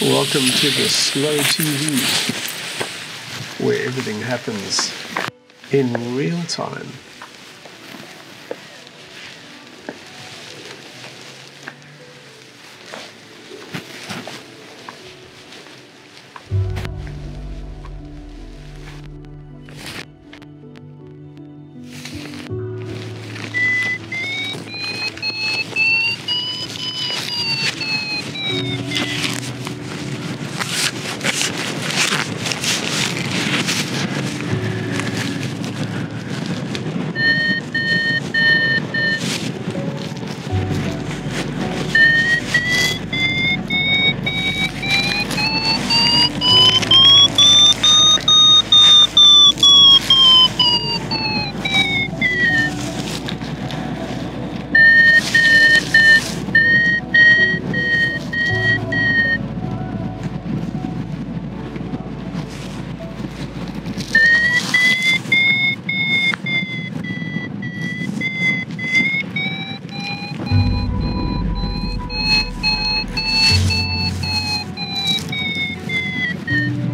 Welcome to the Slow TV, where everything happens in real time.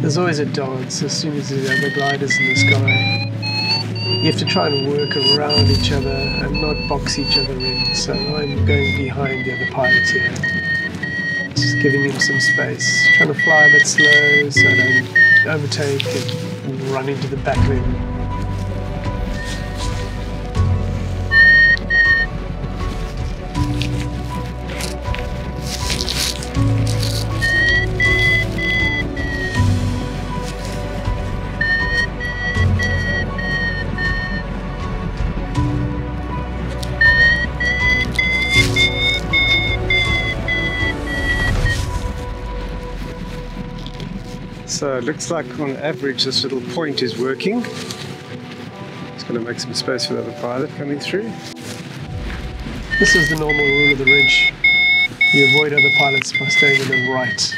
There's always a dance as soon as the other gliders in the sky. You have to try and work around each other and not box each other in. So I'm going behind the other pilot here, just giving him some space, trying to fly a bit slow so I don't overtake and run into the back of him. So it looks like on average this little point is working. Just going to make some space for the other pilot coming through. This is the normal rule of the ridge. You avoid other pilots by staying in the right.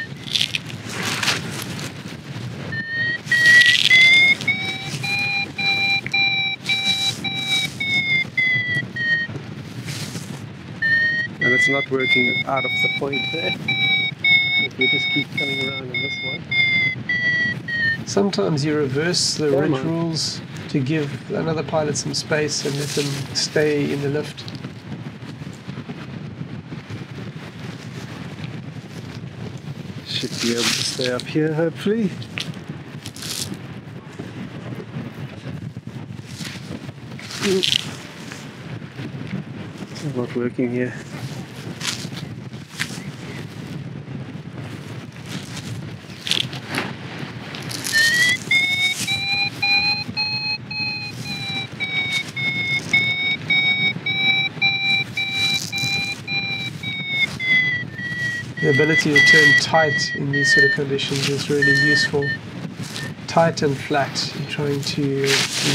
And it's not working out of the point there. If we just keep coming around in this one. Sometimes you reverse the ridge rules to give another pilot some space and let them stay in the lift. Should be able to stay up here, hopefully. It's not working here. The ability to turn tight in these sort of conditions is really useful. Tight and flat, you're trying to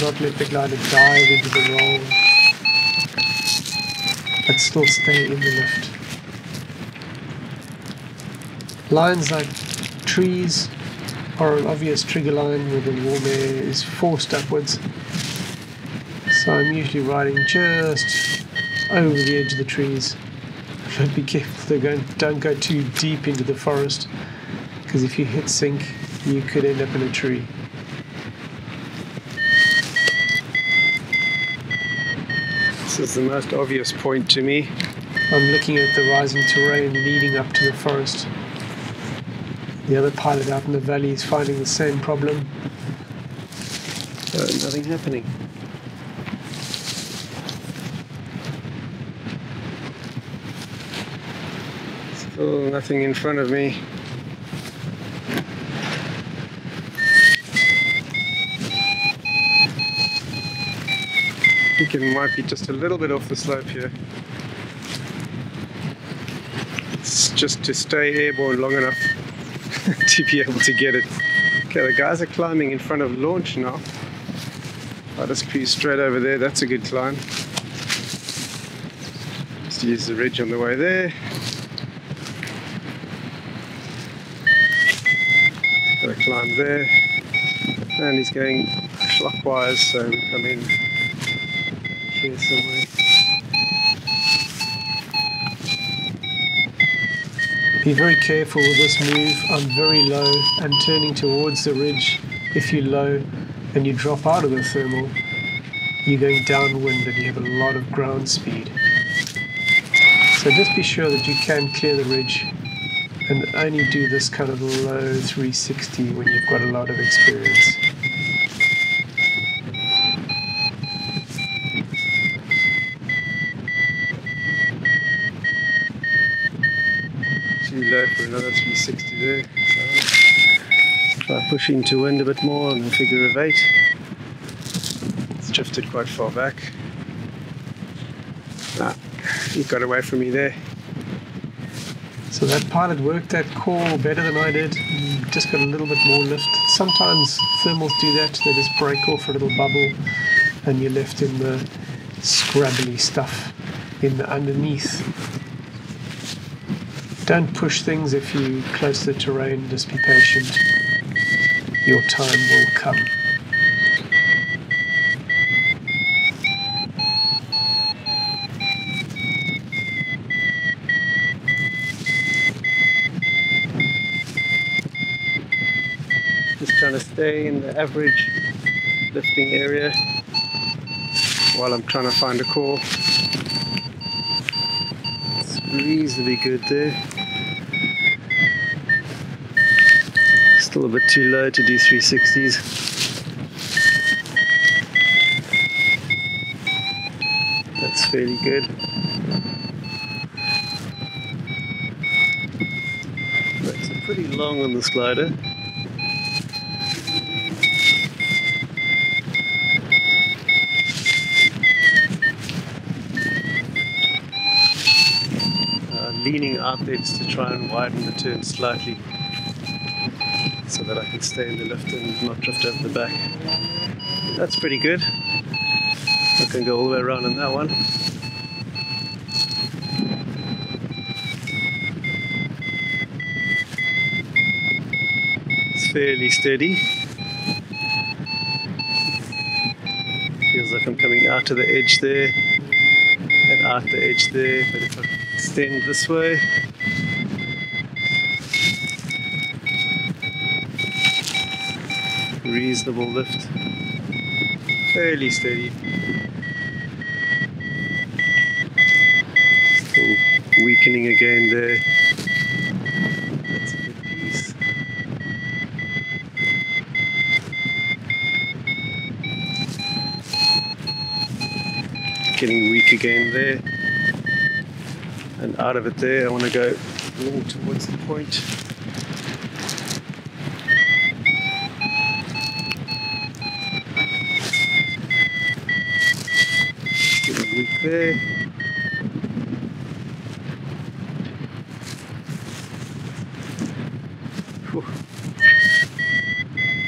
not let the glider dive into the roll, but still stay in the lift. Lines like trees are an obvious trigger line where the warm air is forced upwards. So I'm usually riding just over the edge of the trees. But be careful, don't go too deep into the forest, because if you hit sink, you could end up in a tree. This is the most obvious point to me. I'm looking at the rising terrain leading up to the forest. The other pilot out in the valley is finding the same problem. Nothing happening. Still nothing in front of me. I think it might be just a little bit off the slope here. It's just to stay airborne long enough to be able to get it. Okay, the guys are climbing in front of launch now. I'll just cruise straight over there, that's a good climb. Just use the ridge on the way there. Gotta climb there. And he's going clockwise, so we come in here somewhere. Be very careful with this move. I'm very low and turning towards the ridge. If you're low and you drop out of the thermal, you're going downwind and you have a lot of ground speed. So just be sure that you can clear the ridge and only do this kind of low 360 when you've got a lot of experience. Too low for another 360 there. So try pushing to wind a bit more on a figure of 8. It's drifted quite far back. He got away from me there. So that pilot worked that call better than I did. Just got a little bit more lift. Sometimes thermals do that. They just break off a little bubble and you're left in the scrabbly stuff in the underneath. Don't push things if you're close to the terrain. Just be patient. Your time will come. Just trying to stay in the average lifting area while I'm trying to find a call. It's reasonably good there. Still a bit too low to do 360s. That's fairly good. It's pretty long on the slider. Leaning out there just to try and widen the turn slightly so that I can stay in the lift and not drift over the back. That's pretty good. I can go all the way around on that one. It's fairly steady. Feels like I'm coming out to the edge there and out the edge there, but if I extend this way, reasonable lift, fairly steady. Still weakening again there. That's a good piece. Getting weak again there. And out of it there, I want to go more towards the point. Getting weak there. Whew.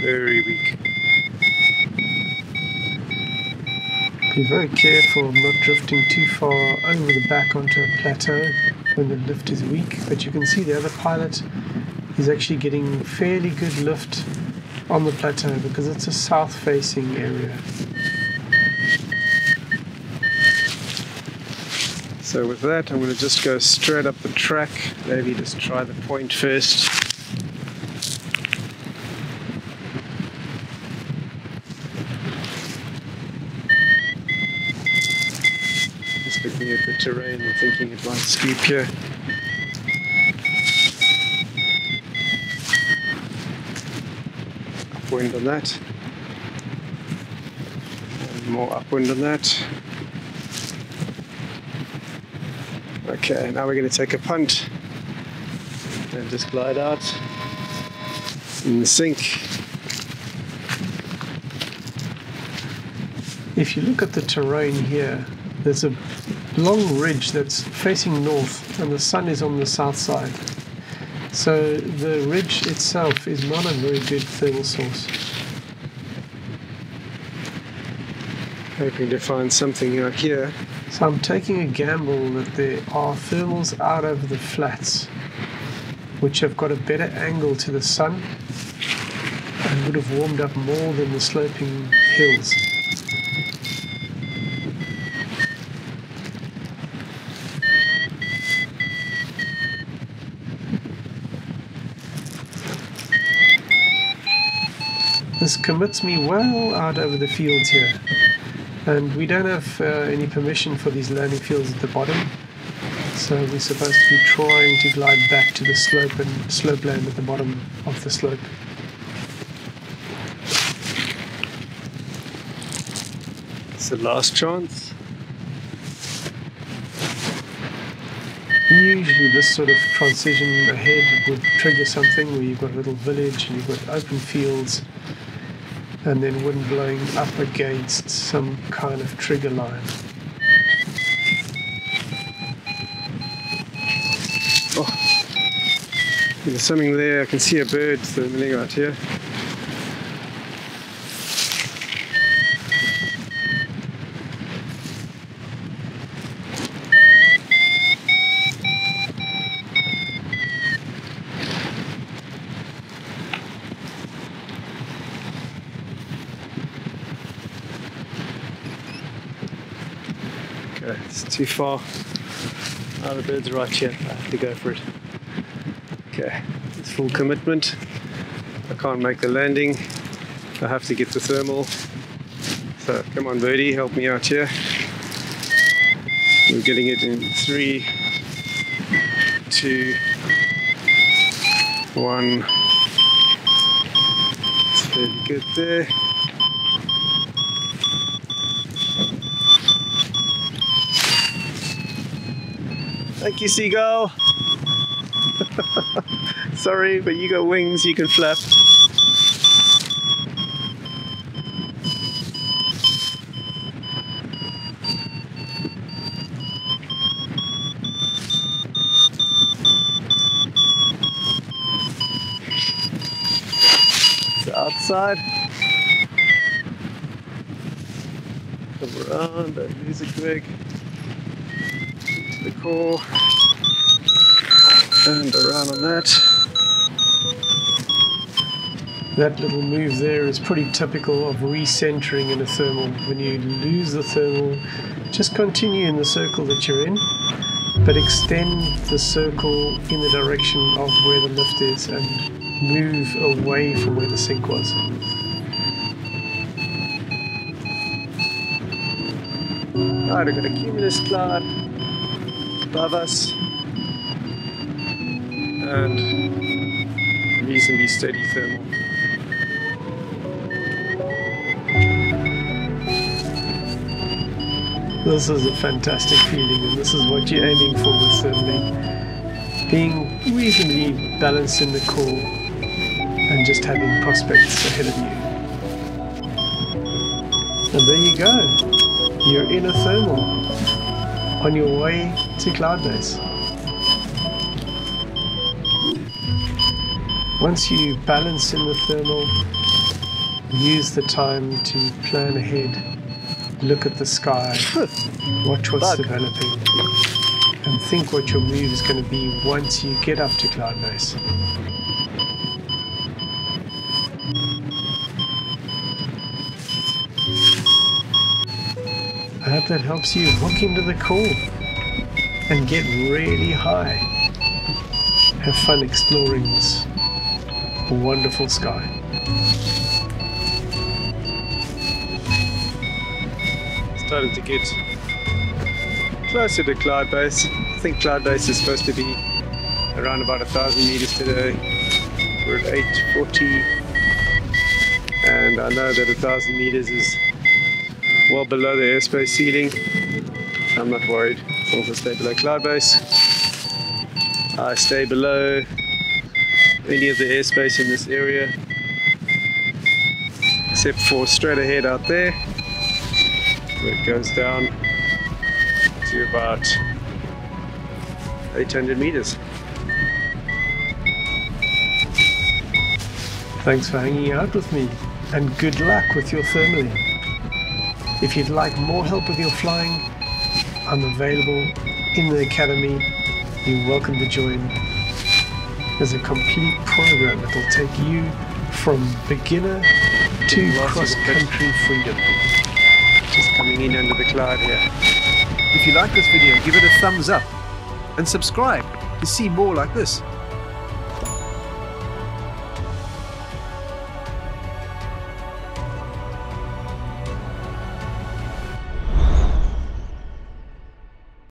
Very weak. Be very careful of not drifting too far over the back onto a plateau when the lift is weak, but you can see the other pilot is actually getting fairly good lift on the plateau because it's a south facing area. So with that, I'm going to just go straight up the track, maybe just try the point first. Looking at the terrain and thinking it might scoop here. Upwind on that. And more upwind on that. Okay, now we're going to take a punt and just glide out in the sink. If you look at the terrain here, there's a long ridge that's facing north and the sun is on the south side. So the ridge itself is not a very good thermal source. Hoping to find something out here. So I'm taking a gamble that there are thermals out over the flats which have got a better angle to the sun and would have warmed up more than the sloping hills. This commits me well out over the fields here, and we don't have any permission for these landing fields at the bottom, so we're supposed to be trying to glide back to the slope and slope land at the bottom of the slope. It's the last chance. Usually this sort of transition ahead would trigger something where you've got a little village and you've got open fields and then wind blowing up against some kind of trigger line. Oh, there's something there. I can see a bird thermaling out here. Okay, it's too far. Oh, the bird's right here. I have to go for it. Okay, it's full commitment. I can't make the landing. I have to get the thermal. So come on, birdie, help me out here. We're getting it in 3, 2, 1. It's fairly good there. Thank you, seagull. Sorry, but you got wings, you can flap. It's outside. Come around, don't lose it quick. To the core. And around on that. That little move there is pretty typical of recentering in a thermal. When you lose the thermal, just continue in the circle that you're in, but extend the circle in the direction of where the lift is and move away from where the sink was. Alright, we've got a cumulus cloud above us. And reasonably steady thermal. This is a fantastic feeling, and this is what you're aiming for with thermaling. Being reasonably balanced in the core and just having prospects ahead of you. And there you go. You're in a thermal on your way to cloud base. Once you balance in the thermal, use the time to plan ahead, look at the sky, watch what's developing, and think what your move is going to be once you get up to cloud base. I hope that helps you hook into the core and get really high. Have fun exploring this wonderful sky. Starting to get closer to cloud base. I think cloud base is supposed to be around about 1,000 meters today. We're at 840, and I know that 1,000 meters is well below the airspace ceiling. I'm not worried. As long as I stay below cloud base, I stay below any of the airspace in this area, except for straight ahead out there, where it goes down to about 800 meters. Thanks for hanging out with me, and good luck with your thermaling. If you'd like more help with your flying, I'm available in the academy. You're welcome to join. There's a complete program that will take you from beginner to cross-country freedom. Just coming in under the cloud here. If you like this video, give it a thumbs up and subscribe to see more like this.